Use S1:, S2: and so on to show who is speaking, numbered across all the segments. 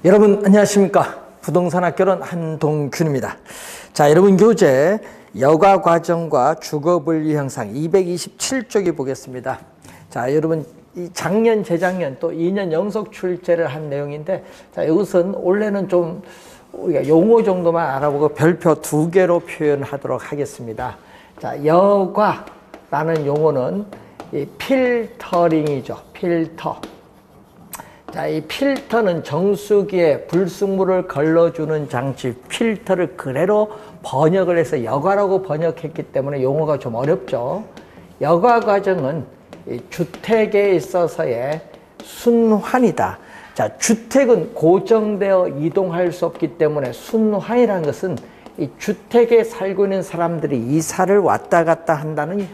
S1: 여러분 안녕하십니까? 부동산학교는 한동균입니다. 자, 여러분 교재 여가과정과 주거분리 형상 227쪽에 보겠습니다. 자, 여러분 이 작년, 재작년 또 2년 연속 출제를 한 내용인데, 자, 이것은 원래는 좀 우리가 용어 정도만 알아보고 별표 2개로 표현하도록 하겠습니다. 자, 여과라는 용어는 이 필터링이죠. 필터. 자, 이 필터는 정수기에 불순물을 걸러주는 장치, 필터를 그대로 번역을 해서 여과라고 번역했기 때문에 용어가 좀 어렵죠. 여과 과정은 이 주택에 있어서의 순환이다. 자, 주택은 고정되어 이동할 수 없기 때문에 순환이라는 것은 이 주택에 살고 있는 사람들이 이사를 왔다 갔다 한다는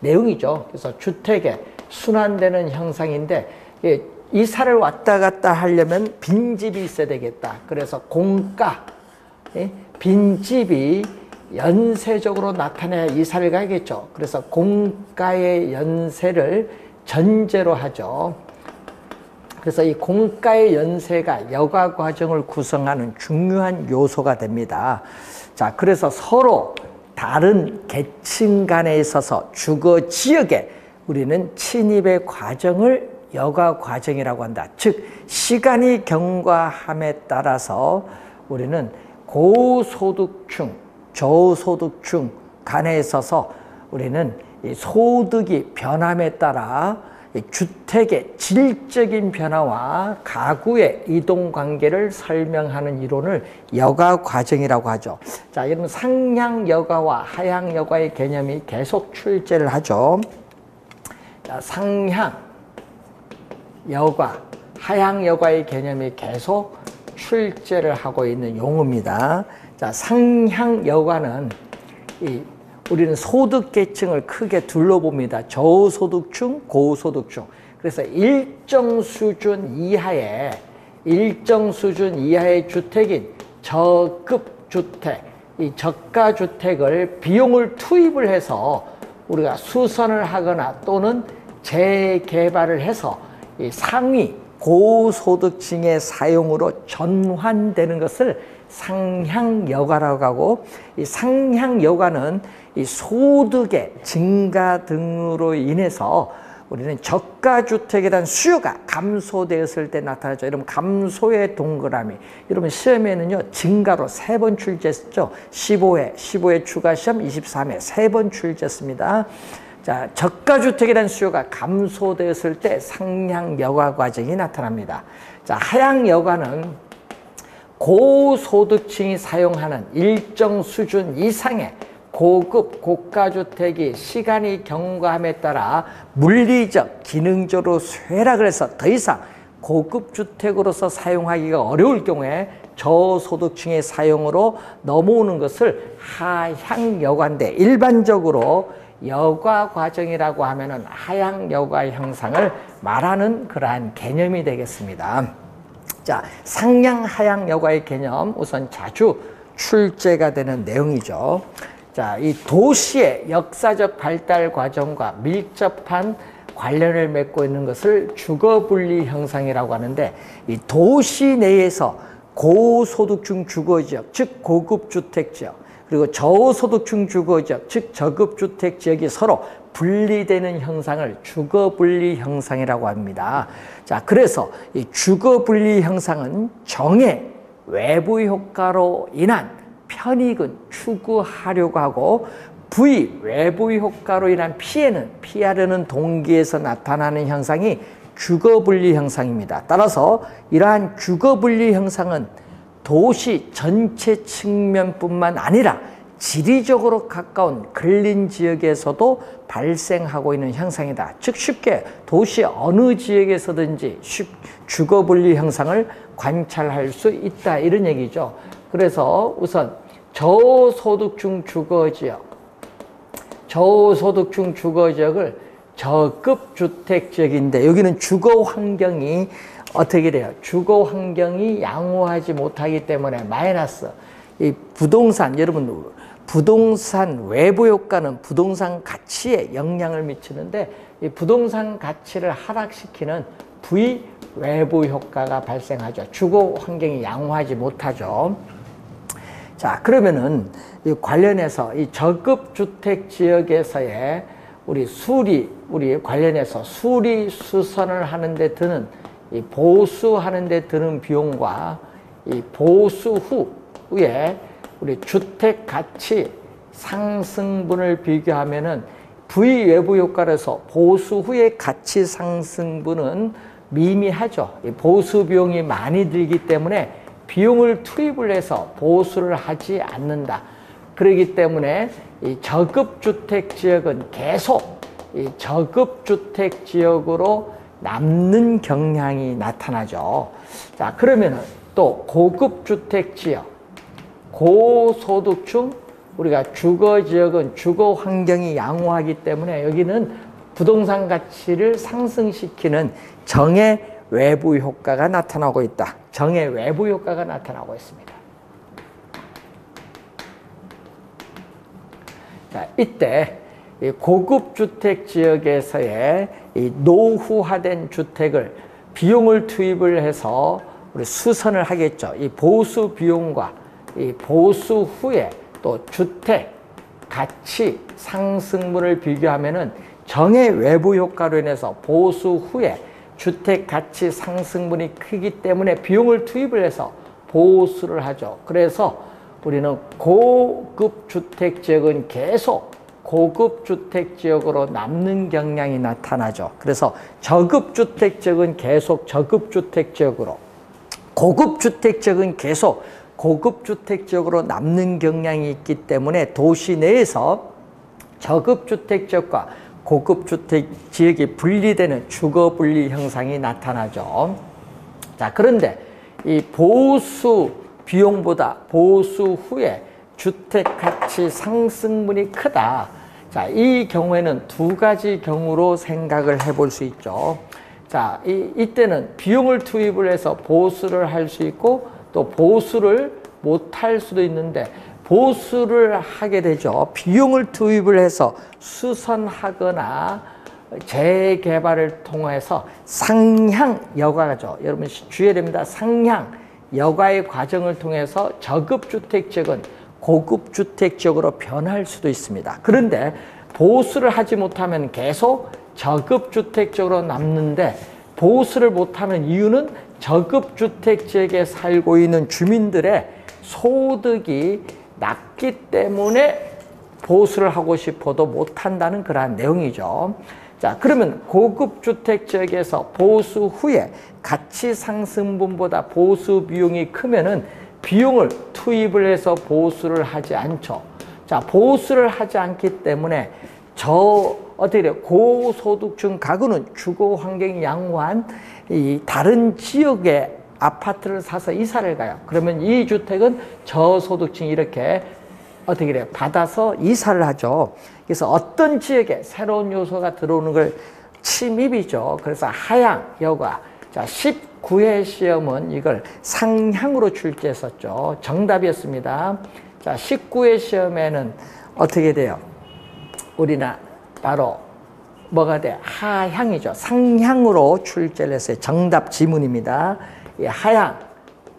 S1: 내용이죠. 그래서 주택에 순환되는 형상인데, 이사를 왔다 갔다 하려면 빈집이 있어야 되겠다. 그래서 공가, 빈집이 연쇄적으로 나타나야 이사를 가야겠죠. 그래서 공가의 연쇄를 전제로 하죠. 그래서 이 공가의 연쇄가 여가 과정을 구성하는 중요한 요소가 됩니다. 자, 그래서 서로 다른 계층 간에 있어서 주거 지역에 우리는 침입의 과정을 여가 과정이라고 한다. 즉, 시간이 경과함에 따라서 우리는 고소득층, 저소득층 간에 있어서 우리는 이 소득이 변함에 따라 이 주택의 질적인 변화와 가구의 이동 관계를 설명하는 이론을 여가 과정이라고 하죠. 자, 여러분 상향 여가와 하향 여가의 개념이 계속 출제를 하죠. 자, 상향 여가, 하향 여가의 개념이 계속 출제를 하고 있는 용어입니다. 자, 상향 여가는 우리는 소득 계층을 크게 둘러봅니다. 저소득층, 고소득층. 그래서 일정 수준 이하의 주택인 저급 주택, 이 저가 주택을 비용을 투입을 해서 우리가 수선을 하거나 또는 재개발을 해서 이 상위 고소득층의 사용으로 전환되는 것을 상향여가라고 하고, 이 상향여가는 이 소득의 증가 등으로 인해서 우리는 저가주택에 대한 수요가 감소되었을 때 나타나죠. 여러분 감소의 동그라미, 여러분 시험에는요 증가로 3번 출제했죠. 15회 추가 시험 23회 3번 출제했습니다. 자, 저가주택에 대한 수요가 감소되었을 때 상향여가 과정이 나타납니다. 자, 하향여가는 고소득층이 사용하는 일정 수준 이상의 고급 고가주택이 시간이 경과함에 따라 물리적, 기능적으로 쇠락을 해서 더 이상 고급 주택으로서 사용하기가 어려울 경우에 저소득층의 사용으로 넘어오는 것을 하향여가인데, 일반적으로 여가 과정이라고 하면은 하향 여가 형상을 말하는 그러한 개념이 되겠습니다. 자, 상향 하향 여가의 개념 우선 자주 출제가 되는 내용이죠. 자, 이 도시의 역사적 발달 과정과 밀접한 관련을 맺고 있는 것을 주거분리 형상이라고 하는데, 이 도시 내에서 고소득층 주거지역, 즉 고급주택지역, 그리고 저소득층 주거지역, 즉 저급주택지역이 서로 분리되는 형상을 주거분리 형상이라고 합니다. 자, 그래서 이 주거분리 형상은 정의 외부 효과로 인한 편익은 추구하려고 하고, 부의 외부 효과로 인한 피해는 피하려는 동기에서 나타나는 형상이 주거분리 형상입니다. 따라서 이러한 주거분리 형상은 도시 전체 측면뿐만 아니라 지리적으로 가까운 근린 지역에서도 발생하고 있는 형상이다. 즉 쉽게 도시 어느 지역에서든지 주거분리 형상을 관찰할 수 있다, 이런 얘기죠. 그래서 우선 저소득층 주거지역을 저급주택지역인데, 여기는 주거 환경이 어떻게 돼요? 주거 환경이 양호하지 못하기 때문에 마이너스. 이 부동산, 여러분 부동산 외부 효과는 부동산 가치에 영향을 미치는데, 이 부동산 가치를 하락시키는 부의 외부 효과가 발생하죠. 주거 환경이 양호하지 못하죠. 자, 그러면은 이 관련해서 이 저급주택 지역에서의 우리 관련해서 수리 수선을 하는데 드는 이 보수하는데 드는 비용과 이 보수 후에 우리 주택 가치 상승분을 비교하면은 V 외부 효과로서 보수 후의 가치 상승분은 미미하죠. 이 보수 비용이 많이 들기 때문에 비용을 투입을 해서 보수를 하지 않는다. 그렇기 때문에 이 저급주택 지역은 계속 이 저급주택 지역으로 남는 경향이 나타나죠. 자, 그러면은 또 고급주택 지역, 고소득층, 우리가 주거 지역은 주거 환경이 양호하기 때문에 여기는 부동산 가치를 상승시키는 정의 외부 효과가 나타나고 있다. 정의 외부 효과가 나타나고 있습니다. 자, 이때 고급 주택 지역에서의 이 노후화된 주택을 비용을 투입을 해서 우리 수선을 하겠죠. 이 보수 비용과 이 보수 후에 또 주택 가치 상승분을 비교하면은 정의 외부 효과로 인해서 보수 후에 주택 가치 상승분이 크기 때문에 비용을 투입을 해서 보수를 하죠. 그래서 우리는 고급 주택 지역은 계속 고급 주택 지역으로 남는 경향이 나타나죠. 그래서 저급 주택 지역은 계속 저급 주택 지역으로, 고급 주택 지역은 계속 고급 주택 지역으로 남는 경향이 있기 때문에 도시 내에서 저급 주택 지역과 고급 주택 지역이 분리되는 주거 분리 현상이 나타나죠. 자, 그런데 이 보수 비용보다 보수 후에 주택 가치 상승분이 크다. 자, 이 경우에는 두 가지 경우로 생각을 해볼 수 있죠. 자, 이때는 비용을 투입을 해서 보수를 할 수 있고 또 보수를 못할 수도 있는데 보수를 하게 되죠. 비용을 투입을 해서 수선하거나 재개발을 통해서 상향 여가죠. 여러분 주의해야 됩니다. 상향 여가의 과정을 통해서 저급주택 지역은 고급주택 지역으로 변할 수도 있습니다. 그런데 보수를 하지 못하면 계속 저급주택 지역으로 남는데 보수를 못하는 이유는 저급주택 지역에 살고 있는 주민들의 소득이 낮기 때문에 보수를 하고 싶어도 못한다는 그러한 내용이죠. 자, 그러면 고급주택 지역에서 보수 후에 가치 상승분보다 보수 비용이 크면은 비용을 투입을 해서 보수를 하지 않죠. 자, 보수를 하지 않기 때문에 어떻게 돼요? 고소득층 가구는 주거 환경이 양호한 이 다른 지역에 아파트를 사서 이사를 가요. 그러면 이 주택은 저소득층이 이렇게 어떻게 돼요? 받아서 이사를 하죠. 그래서 어떤 지역에 새로운 요소가 들어오는 걸 침입이죠. 그래서 하향 여가. 자, 19회 시험은 이걸 상향으로 출제했었죠. 정답이었습니다. 자, 19회 시험에는 어떻게 돼요? 우리는 바로 뭐가 돼? 하향이죠. 상향으로 출제를 했어요. 정답 지문입니다. 이 하향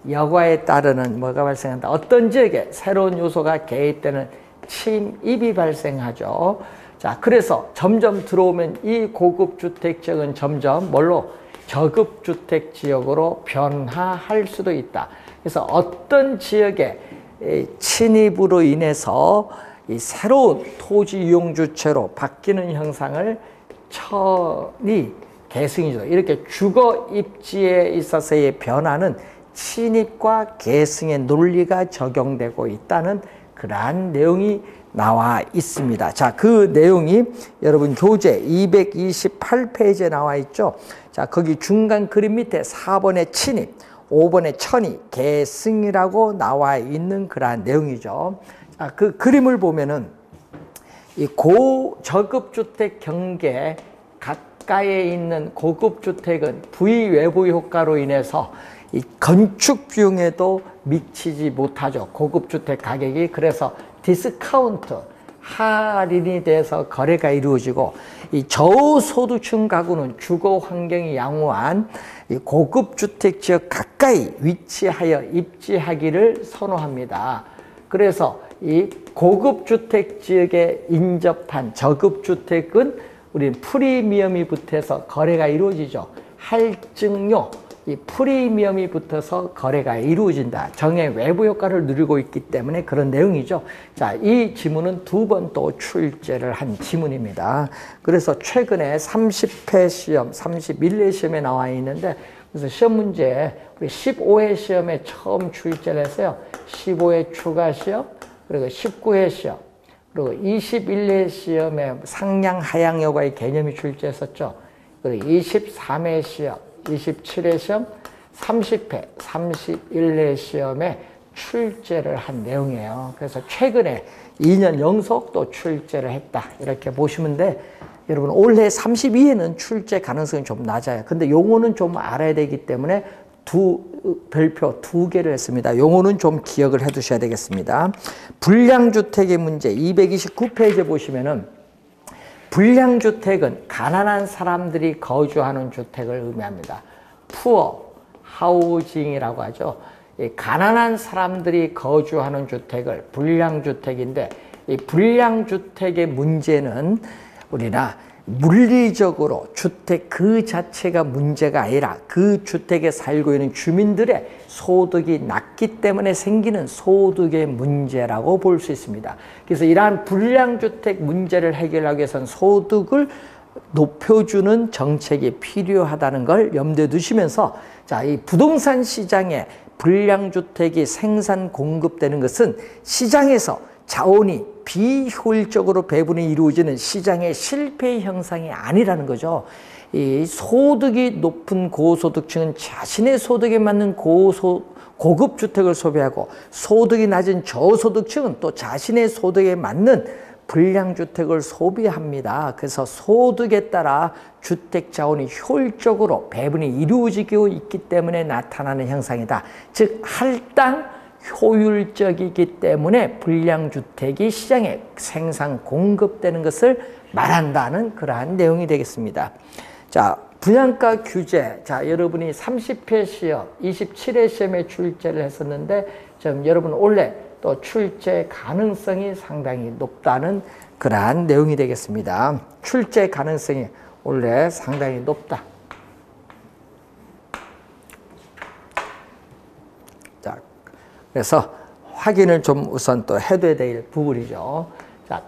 S1: 여과에 따르는 뭐가 발생한다? 어떤 지역에 새로운 요소가 개입되는 침입이 발생하죠. 자, 그래서 점점 들어오면 이 고급 주택 지역은 점점 뭘로? 저급 주택 지역으로 변화할 수도 있다. 그래서 어떤 지역에 침입으로 인해서 이 새로운 토지 이용 주체로 바뀌는 형상을 천이 계승이죠. 이렇게 주거 입지에 있어서의 변화는 침입과 계승의 논리가 적용되고 있다는 그러한 내용이 나와 있습니다. 자, 그 내용이 여러분 교재 228페이지에 나와 있죠. 자, 거기 중간 그림 밑에 4번의 침입, 5번의 천이, 계승이라고 나와 있는 그러한 내용이죠. 자, 그 그림을 보면은 이 저급주택 경계 가까이에 있는 고급주택은 V 외부 효과로 인해서 이 건축 비용에도 미치지 못하죠. 고급주택 가격이. 그래서 디스카운트 할인이 돼서 거래가 이루어지고, 이 저소득층 가구는 주거 환경이 양호한 이 고급 주택 지역 가까이 위치하여 입지하기를 선호합니다. 그래서 이 고급 주택 지역에 인접한 저급 주택은 우리는 프리미엄이 붙어서 거래가 이루어지죠. 할증료, 이 프리미엄이 붙어서 거래가 이루어진다. 정의 외부 효과를 누리고 있기 때문에 그런 내용이죠. 자, 이 지문은 두 번 또 출제를 한 지문입니다. 그래서 최근에 30회 시험, 31회 시험에 나와 있는데, 그래서 시험 문제 우리 15회 시험에 처음 출제를 했어요. 15회 추가 시험, 그리고 19회 시험, 그리고 21회 시험에 상향 하향 여과의 개념이 출제했었죠. 그리고 23회 시험, 27회 시험, 30회, 31회 시험에 출제를 한 내용이에요. 그래서 최근에 2년 연속 또 출제를 했다. 이렇게 보시면 돼. 여러분, 올해 32회는 출제 가능성이 좀 낮아요. 근데 용어는 좀 알아야 되기 때문에 별표 2개를 했습니다. 용어는 좀 기억을 해 두셔야 되겠습니다. 불량주택의 문제 229페이지에 보시면은, 불량주택은 가난한 사람들이 거주하는 주택을 의미합니다. 푸어 하우징이라고 하죠. 이 가난한 사람들이 거주하는 주택을 불량주택인데, 이 불량주택의 문제는 우리나 물리적으로 주택 그 자체가 문제가 아니라 그 주택에 살고 있는 주민들의 소득이 낮기 때문에 생기는 소득의 문제라고 볼 수 있습니다. 그래서 이러한 불량주택 문제를 해결하기 위해서는 소득을 높여주는 정책이 필요하다는 걸 염두에 두시면서, 자, 이 부동산 시장에 불량주택이 생산 공급되는 것은 시장에서 자원이 비효율적으로 배분이 이루어지는 시장의 실패 현상이 아니라는 거죠. 이 소득이 높은 고소득층은 자신의 소득에 맞는 고급 주택을 소비하고, 소득이 낮은 저소득층은 또 자신의 소득에 맞는 불량주택을 소비합니다. 그래서 소득에 따라 주택 자원이 효율적으로 배분이 이루어지고 있기 때문에 나타나는 현상이다. 즉, 할당 효율적이기 때문에 불량주택이 시장에 생산 공급되는 것을 말한다는 그러한 내용이 되겠습니다. 자, 분양가 규제. 자, 여러분이 30회 시험, 27회 시험에 출제를 했었는데, 좀 여러분 올해 또 출제 가능성이 상당히 높다는 그러한 내용이 되겠습니다. 출제 가능성이 올해 상당히 높다. 자, 그래서 확인을 좀 우선 또 해둬야 될 부분이죠. 자,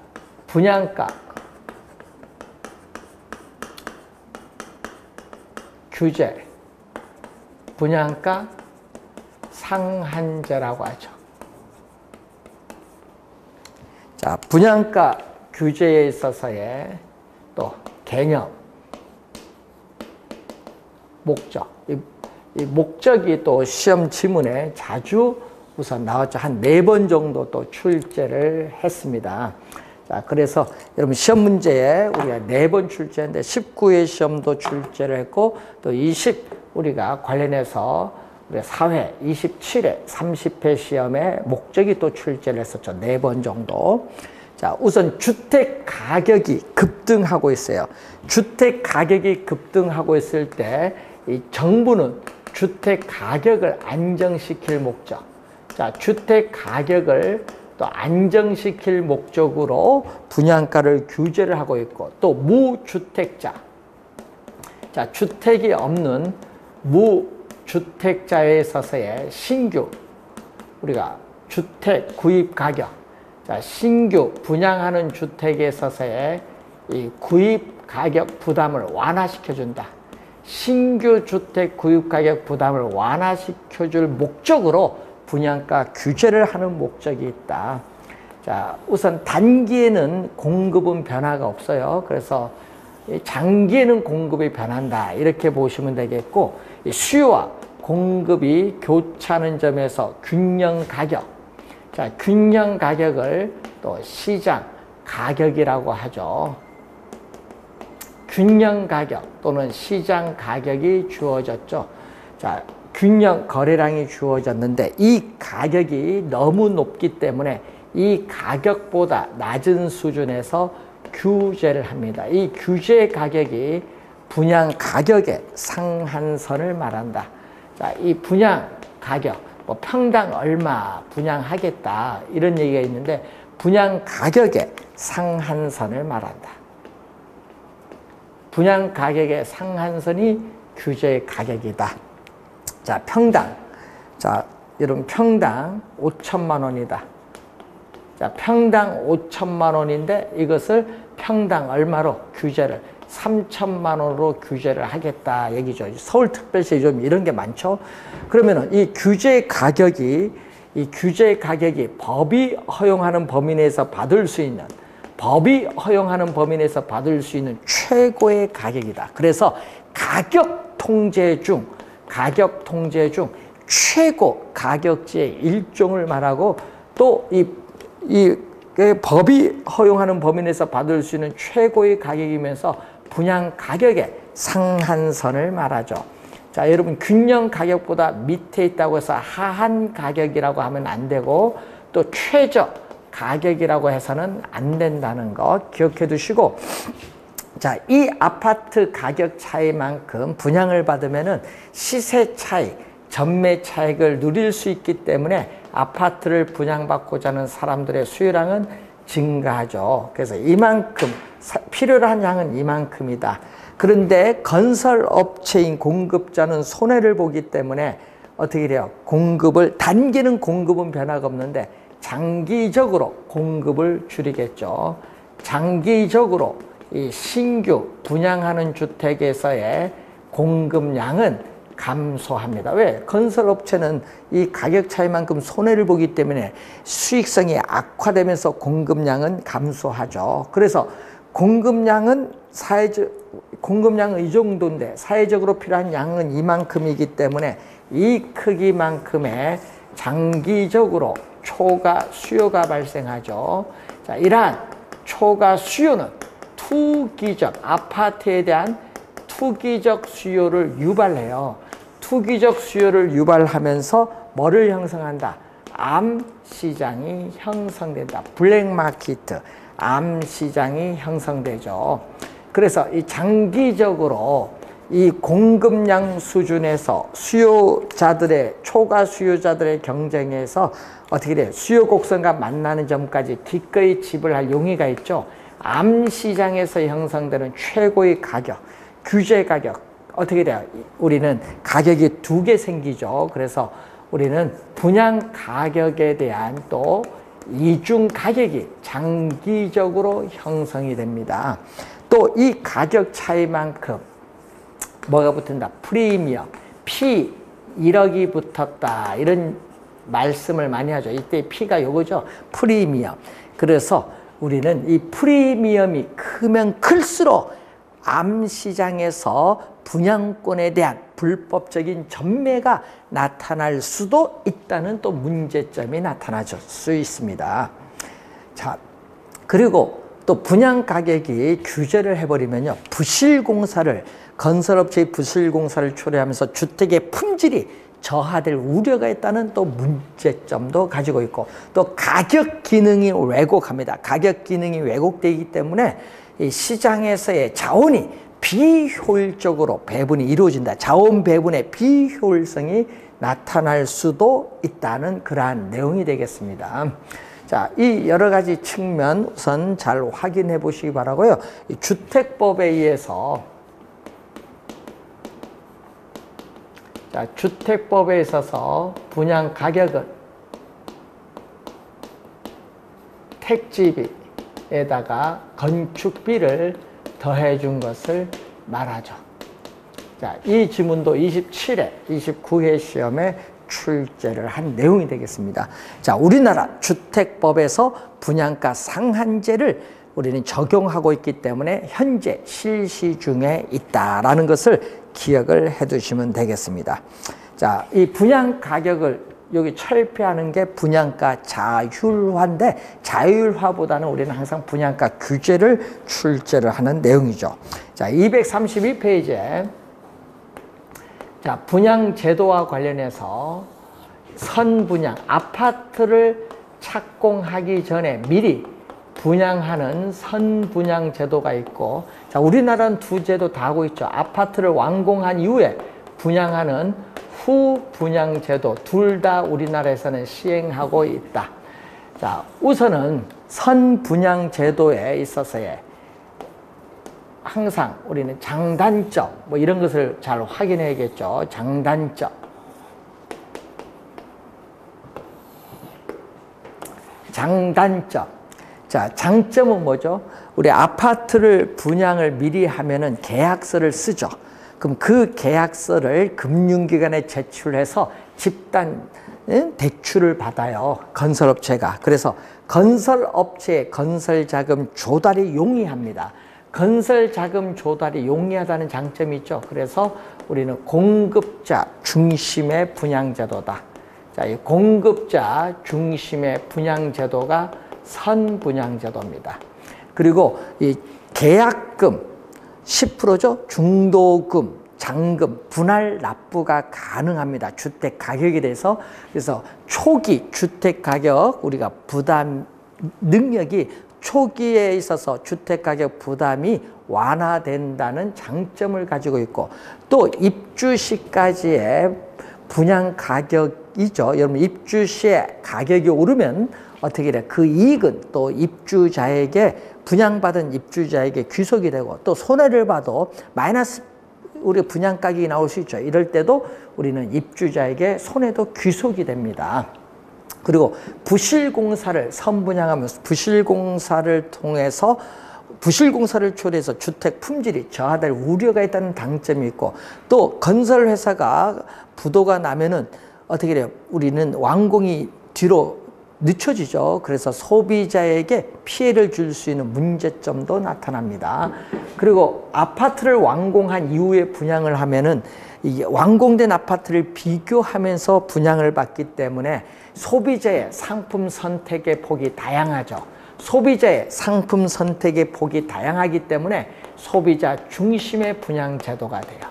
S1: 분양가 규제, 분양가 상한제라고 하죠. 자, 분양가 규제에 있어서의 또 개념, 목적. 이 목적이 또 시험 지문에 자주 우선 나왔죠. 한 4번 정도 또 출제를 했습니다. 자, 그래서 여러분 시험 문제에 우리가 4번 출제했는데 19회 시험도 출제를 했고, 또 우리가 관련해서 우리가 4회, 27회, 30회 시험에 목적이 또 출제를 했었죠. 4번 정도. 자, 우선 주택 가격이 급등하고 있어요. 주택 가격이 급등하고 있을 때 이 정부는 주택 가격을 안정시킬 목적, 자, 주택 가격을 또 안정시킬 목적으로 분양가를 규제를 하고 있고, 또 무주택자, 자, 주택이 없는 무주택자에 있어서의 신규 우리가 주택 구입 가격, 자, 신규 분양하는 주택에 있어서의 이 구입 가격 부담을 완화시켜준다. 신규 주택 구입 가격 부담을 완화시켜줄 목적으로 분양가 규제를 하는 목적이 있다. 자, 우선 단기에는 공급은 변화가 없어요. 그래서 장기에는 공급이 변한다. 이렇게 보시면 되겠고, 수요와 공급이 교차하는 점에서 균형 가격. 자, 균형 가격을 또 시장 가격이라고 하죠. 균형 가격 또는 시장 가격이 주어졌죠. 자, 균형 거래량이 주어졌는데 이 가격이 너무 높기 때문에 이 가격보다 낮은 수준에서 규제를 합니다. 이 규제 가격이 분양 가격의 상한선을 말한다. 자, 이 분양 가격, 뭐 평당 얼마 분양하겠다 이런 얘기가 있는데 분양 가격의 상한선을 말한다. 분양 가격의 상한선이 규제 가격이다. 자, 평당. 자, 여러분 평당 5천만 원이다. 자, 평당 5천만 원인데 이것을 평당 얼마로 규제를 3천만 원으로 규제를 하겠다 얘기죠. 서울특별시 좀 이런 게 많죠. 그러면은 이 규제 가격이 법이 허용하는 범위 내에서 받을 수 있는 최고의 가격이다. 그래서 가격 통제 중 최고 가격제의 일종을 말하고 또 이 법이 허용하는 범위 내에서 받을 수 있는 최고의 가격이면서 분양 가격의 상한선을 말하죠. 자, 여러분 균형 가격보다 밑에 있다고 해서 하한 가격이라고 하면 안 되고 또 최저 가격이라고 해서는 안 된다는 거 기억해 두시고, 자, 이 아파트 가격 차이만큼 분양을 받으면은 시세 차이, 전매 차익을 누릴 수 있기 때문에 아파트를 분양받고자 하는 사람들의 수요량은 증가하죠. 그래서 이만큼 필요로 한 양은 이만큼이다. 그런데 건설업체인 공급자는 손해를 보기 때문에 어떻게 돼요? 단기는 공급은 변화가 없는데 장기적으로 공급을 줄이겠죠. 장기적으로 이 신규 분양하는 주택에서의 공급량은 감소합니다. 왜? 건설업체는 이 가격 차이만큼 손해를 보기 때문에 수익성이 악화되면서 공급량은 감소하죠. 그래서 공급량은 이 정도인데 사회적으로 필요한 양은 이만큼이기 때문에 이 크기만큼의 장기적으로 초과 수요가 발생하죠. 자, 이러한 초과 수요는 아파트에 대한 투기적 수요를 유발해요. 투기적 수요를 유발하면서 뭐를 형성한다? 암시장이 형성된다. 블랙마켓, 암시장이 형성되죠. 그래서 이 장기적으로 이 공급량 수준에서 초과 수요자들의 경쟁에서 어떻게 돼요? 수요 곡선과 만나는 점까지 기꺼이 지불할 용의가 있죠. 암시장에서 형성되는 최고의 가격, 규제 가격, 어떻게 돼요? 우리는 가격이 두 개 생기죠. 그래서 우리는 분양 가격에 대한 또 이중 가격이 장기적으로 형성이 됩니다. 또 이 가격 차이만큼 뭐가 붙는다? 프리미엄, 1억이 붙었다. 이런 말씀을 많이 하죠. 이때 P가 요거죠. 프리미엄. 그래서 우리는 이 프리미엄이 크면 클수록 암시장에서 분양권에 대한 불법적인 전매가 나타날 수도 있다는 또 문제점이 나타날 수 있습니다. 자, 그리고 또 분양 가격이 규제를 해버리면요, 건설업체의 부실공사를 초래하면서 주택의 품질이 저하될 우려가 있다는 또 문제점도 가지고 있고, 또 가격 기능이 왜곡합니다. 가격 기능이 왜곡되기 때문에 이 시장에서의 자원이 비효율적으로 배분이 이루어진다. 자원 배분의 비효율성이 나타날 수도 있다는 그러한 내용이 되겠습니다. 자, 이 여러 가지 측면 우선 잘 확인해 보시기 바라고요. 이 주택법에 의해서 주택법에 있어서 분양 가격은 택지비에다가 건축비를 더해 준 것을 말하죠. 자, 이 지문도 27회, 29회 시험에 출제를 한 내용이 되겠습니다. 자, 우리나라 주택법에서 분양가 상한제를 우리는 적용하고 있기 때문에 현재 실시 중에 있다라는 것을 기억을 해 두시면 되겠습니다. 자, 이 분양 가격을 여기 철폐하는 게 분양가 자율화인데, 자율화보다는 우리는 항상 분양가 규제를 출제를 하는 내용이죠. 자, 232페이지에 분양 제도와 관련해서 선분양, 아파트를 착공하기 전에 미리 분양하는 선분양 제도가 있고, 자, 우리나라는 두 제도 다 하고 있죠. 아파트를 완공한 이후에 분양하는 후분양 제도, 둘 다 우리나라에서는 시행하고 있다. 자, 우선은 선분양 제도에 있어서의 항상 우리는 장단점, 뭐 이런 것을 잘 확인해야겠죠. 장단점. 장단점. 자, 장점은 뭐죠? 우리 아파트를 분양을 미리 하면은 계약서를 쓰죠. 그럼 그 계약서를 금융기관에 제출해서 집단 대출을 받아요. 건설업체가. 그래서 건설업체의 건설자금 조달이 용이합니다. 건설자금 조달이 용이하다는 장점이 있죠. 그래서 우리는 공급자 중심의 분양제도다. 자, 이 공급자 중심의 분양제도가 선분양제도입니다. 그리고 이 계약금 10%죠. 중도금, 잔금, 분할 납부가 가능합니다. 주택 가격에 대해서. 그래서 초기 주택 가격 우리가 부담 능력이 초기에 있어서 주택 가격 부담이 완화된다는 장점을 가지고 있고, 또 입주 시까지의 분양 가격이죠. 여러분 입주 시에 가격이 오르면 어떻게 돼? 그 이익은 또 입주자에게 분양받은 입주자에게 귀속이 되고, 또 손해를 봐도 마이너스 우리 분양 가격이 나올 수 있죠. 이럴 때도 우리는 입주자에게 손해도 귀속이 됩니다. 그리고 부실공사를 선분양하면서 부실공사를 통해서 부실공사를 초래해서 주택 품질이 저하될 우려가 있다는 장점이 있고, 또 건설회사가 부도가 나면은 어떻게 돼요? 우리는 완공이 뒤로 늦춰지죠. 그래서 소비자에게 피해를 줄 수 있는 문제점도 나타납니다. 그리고 아파트를 완공한 이후에 분양을 하면은 이 완공된 아파트를 비교하면서 분양을 받기 때문에 소비자의 상품 선택의 폭이 다양하죠. 소비자의 상품 선택의 폭이 다양하기 때문에 소비자 중심의 분양 제도가 돼요.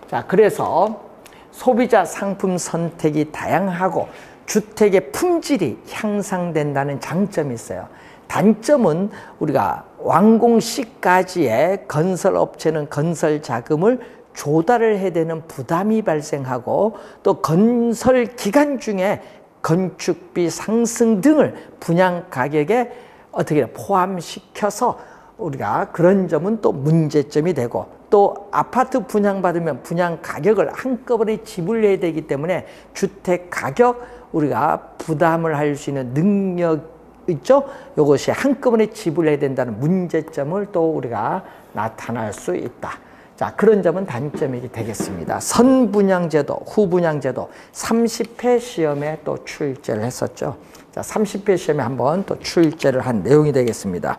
S1: 자, 그래서 소비자 상품 선택이 다양하고 주택의 품질이 향상된다는 장점이 있어요. 단점은 우리가 완공 시까지의 건설업체는 건설 자금을 조달을 해야 되는 부담이 발생하고, 또 건설 기간 중에 건축비 상승 등을 분양 가격에 어떻게 포함시켜서 우리가 그런 점은 또 문제점이 되고, 또 아파트 분양받으면 분양 가격을 한꺼번에 지불해야 되기 때문에 주택 가격 우리가 부담을 할 수 있는 능력 있죠? 이것이 한꺼번에 지불해야 된다는 문제점을 또 우리가 나타날 수 있다. 자, 그런 점은 단점이 되겠습니다. 선분양제도, 후분양제도 30회 시험에 또 출제를 했었죠. 자, 30회 시험에 한번 또 출제를 한 내용이 되겠습니다.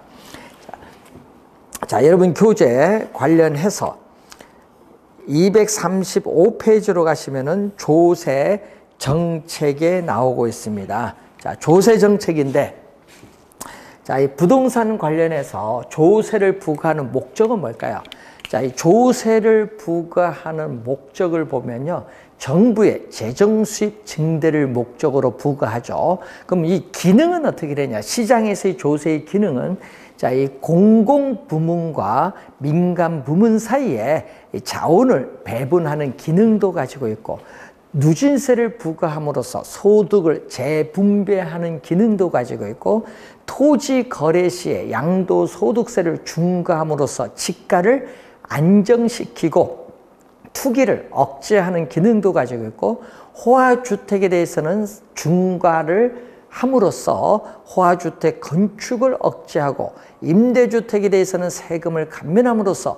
S1: 자, 여러분 교재 관련해서 235페이지로 가시면은 조세 정책에 나오고 있습니다. 자, 조세 정책인데, 자, 이 부동산 관련해서 조세를 부과하는 목적은 뭘까요? 자, 이 조세를 부과하는 목적을 보면요, 정부의 재정 수입 증대를 목적으로 부과하죠. 그럼 이 기능은 어떻게 되냐? 시장에서의 조세의 기능은, 자, 이 공공부문과 민간부문 사이에 자원을 배분하는 기능도 가지고 있고, 누진세를 부과함으로써 소득을 재분배하는 기능도 가지고 있고, 토지 거래 시에 양도소득세를 중과함으로써 지가를 안정시키고 투기를 억제하는 기능도 가지고 있고, 호화주택에 대해서는 중과를 함으로써 호화주택 건축을 억제하고, 임대주택에 대해서는 세금을 감면함으로써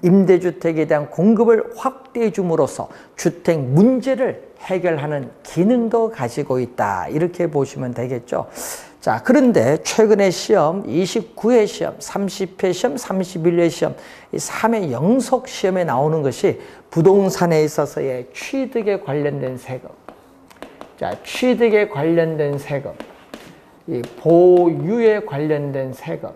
S1: 임대주택에 대한 공급을 확대해 줌으로써 주택 문제를 해결하는 기능도 가지고 있다. 이렇게 보시면 되겠죠. 자, 그런데 최근에 시험, 29회 시험, 30회 시험, 31회 시험, 이 3회 연속 시험에 나오는 것이 부동산에 있어서의 취득에 관련된 세금. 자, 취득에 관련된 세금, 이 보유에 관련된 세금,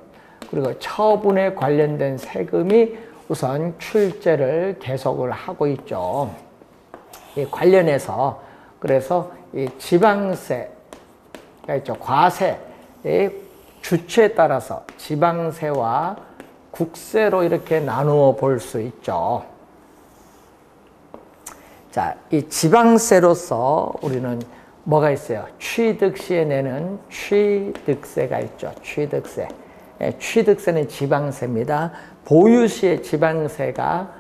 S1: 그리고 처분에 관련된 세금이 우선 출제를 계속을 하고 있죠. 이 관련해서 그래서 이 지방세, 있죠. 과세의 주체에 따라서 지방세와 국세로 이렇게 나누어 볼 수 있죠. 자, 이 지방세로서 우리는 뭐가 있어요? 취득 시에 내는 취득세가 있죠. 취득세. 취득세는 지방세입니다. 보유 시에 지방세가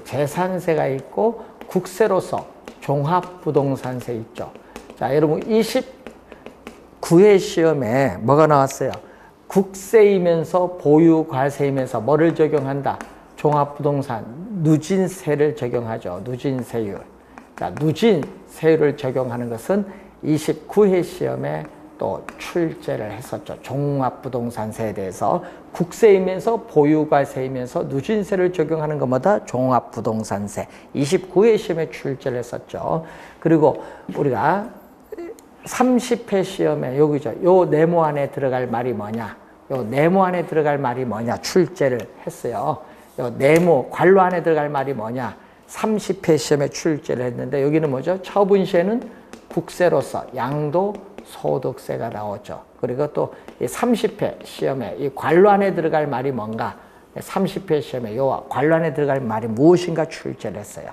S1: 재산세가 있고 국세로서 종합부동산세 있죠. 자, 여러분 29회 시험에 뭐가 나왔어요? 국세이면서 보유 과세이면서 뭐를 적용한다? 종합부동산 누진세를 적용하죠. 누진세율. 자, 누진세율을 적용하는 것은 29회 시험에 또 출제를 했었죠. 종합부동산세에 대해서 국세이면서 보유과세이면서 누진세를 적용하는 것마다 종합부동산세 29회 시험에 출제를 했었죠. 그리고 우리가 30회 시험에 여기죠. 요 네모 안에 들어갈 말이 뭐냐? 요 네모 안에 들어갈 말이 뭐냐? 출제를 했어요. 요 네모 괄호 안에 들어갈 말이 뭐냐? 30회 시험에 출제를 했는데 여기는 뭐죠? 처분시에는 국세로서 양도소득세가 나오죠. 그리고 또 30회 시험에 이 괄호 안에 들어갈 말이 뭔가? 30회 시험에 요 괄호 안에 들어갈 말이 무엇인가 출제를 했어요.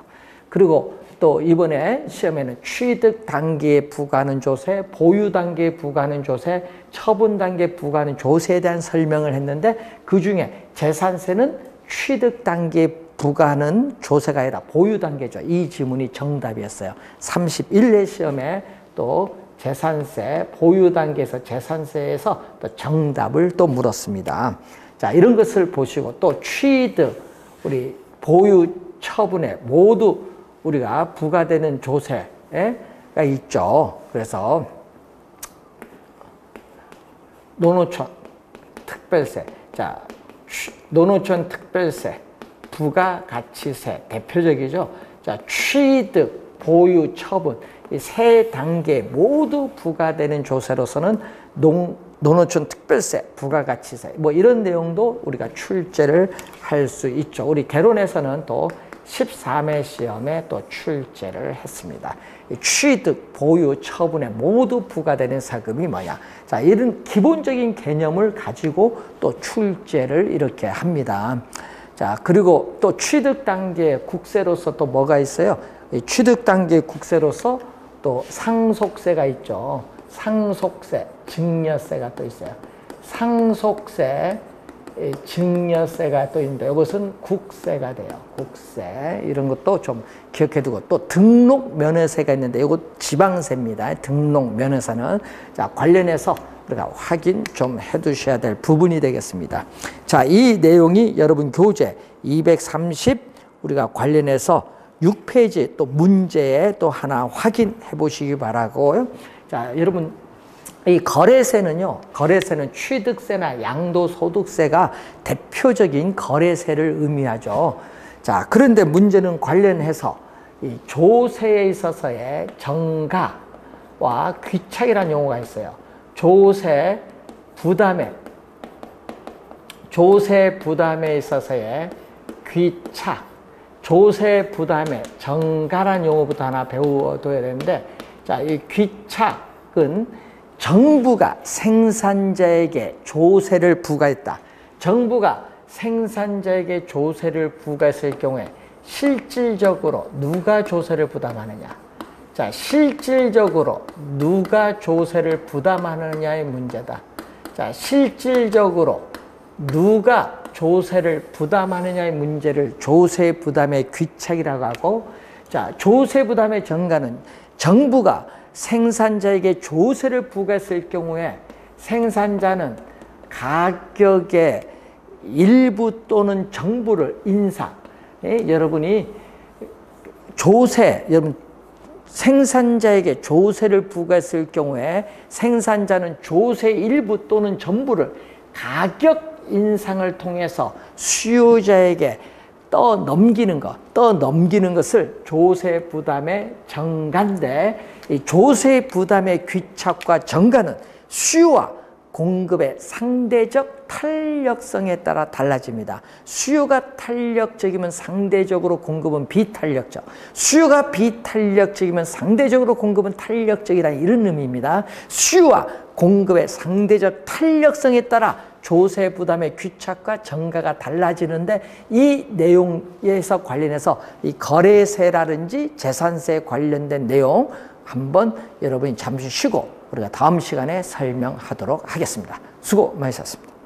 S1: 그리고 또 이번에 시험에는 취득 단계에 부과하는 조세, 보유 단계에 부과하는 조세, 처분 단계에 부과하는 조세에 대한 설명을 했는데 그중에 재산세는 취득 단계에 부과하는 조세가 아니라 보유 단계죠. 이 지문이 정답이었어요. 31회 시험에 또 재산세, 보유 단계에서 재산세에서 또 정답을 또 물었습니다. 자, 이런 것을 보시고 또 취득, 우리 보유 처분에 모두 우리가 부과되는 조세가 있죠. 그래서 노노촌 특별세, 자, 노노촌 특별세, 부가가치세 대표적이죠. 자, 취득, 보유, 처분 이 세 단계 모두 부과되는 조세로서는 노노촌 특별세, 부가가치세 뭐 이런 내용도 우리가 출제를 할 수 있죠. 우리 개론에서는 또 13회 시험에 또 출제를 했습니다. 취득, 보유, 처분에 모두 부과되는 세금이 뭐냐? 자, 이런 기본적인 개념을 가지고 또 출제를 이렇게 합니다. 자, 그리고 또 취득 단계 국세로서 또 뭐가 있어요? 이 취득 단계 국세로서 또 상속세가 있죠. 상속세, 증여세가 또 있어요. 상속세, 증여세가 또 있는데 이것은 국세가 돼요. 국세 이런 것도 좀 기억해 두고 또 등록 면허세가 있는데 이거 지방세입니다. 등록 면허세는 자 관련해서 우리가 확인 좀 해 두셔야 될 부분이 되겠습니다. 자, 이 내용이 여러분 교재 230 우리가 관련해서 6페이지 또 문제에 또 하나 확인해 보시기 바라고요. 자, 여러분 이 거래세는요, 거래세는 취득세나 양도소득세가 대표적인 거래세를 의미하죠. 자, 그런데 문제는 관련해서 이 조세에 있어서의 정가와 귀착이라는 용어가 있어요. 조세 부담에 있어서의 귀착, 조세 부담의 정가라는 용어부터 하나 배워둬야 되는데, 자, 이 귀착은 정부가 생산자에게 조세를 부과했다. 정부가 생산자에게 조세를 부과했을 경우에 실질적으로 누가 조세를 부담하느냐? 자, 실질적으로 누가 조세를 부담하느냐의 문제다. 자, 실질적으로 누가 조세를 부담하느냐의 문제를 조세 부담의 귀착이라고 하고, 자, 조세 부담의 정가는 정부가 생산자에게 조세를 부과했을 경우에 생산자는 가격의 일부 또는 전부를 인상, 여러분이 조세, 여러분 생산자에게 조세를 부과했을 경우에 생산자는 조세 일부 또는 전부를 가격 인상을 통해서 수요자에게 떠넘기는 것을 조세 부담의 정가인데, 이 조세 부담의 귀착과 정가는 수요와 공급의 상대적 탄력성에 따라 달라집니다. 수요가 탄력적이면 상대적으로 공급은 비탄력적, 수요가 비탄력적이면 상대적으로 공급은 탄력적이라는 이런 의미입니다. 수요와 공급의 상대적 탄력성에 따라 조세 부담의 귀착과 정가가 달라지는데, 이 내용에서 관련해서 이 거래세라든지 재산세 관련된 내용 한번 여러분이 잠시 쉬고 우리가 다음 시간에 설명하도록 하겠습니다. 수고 많으셨습니다.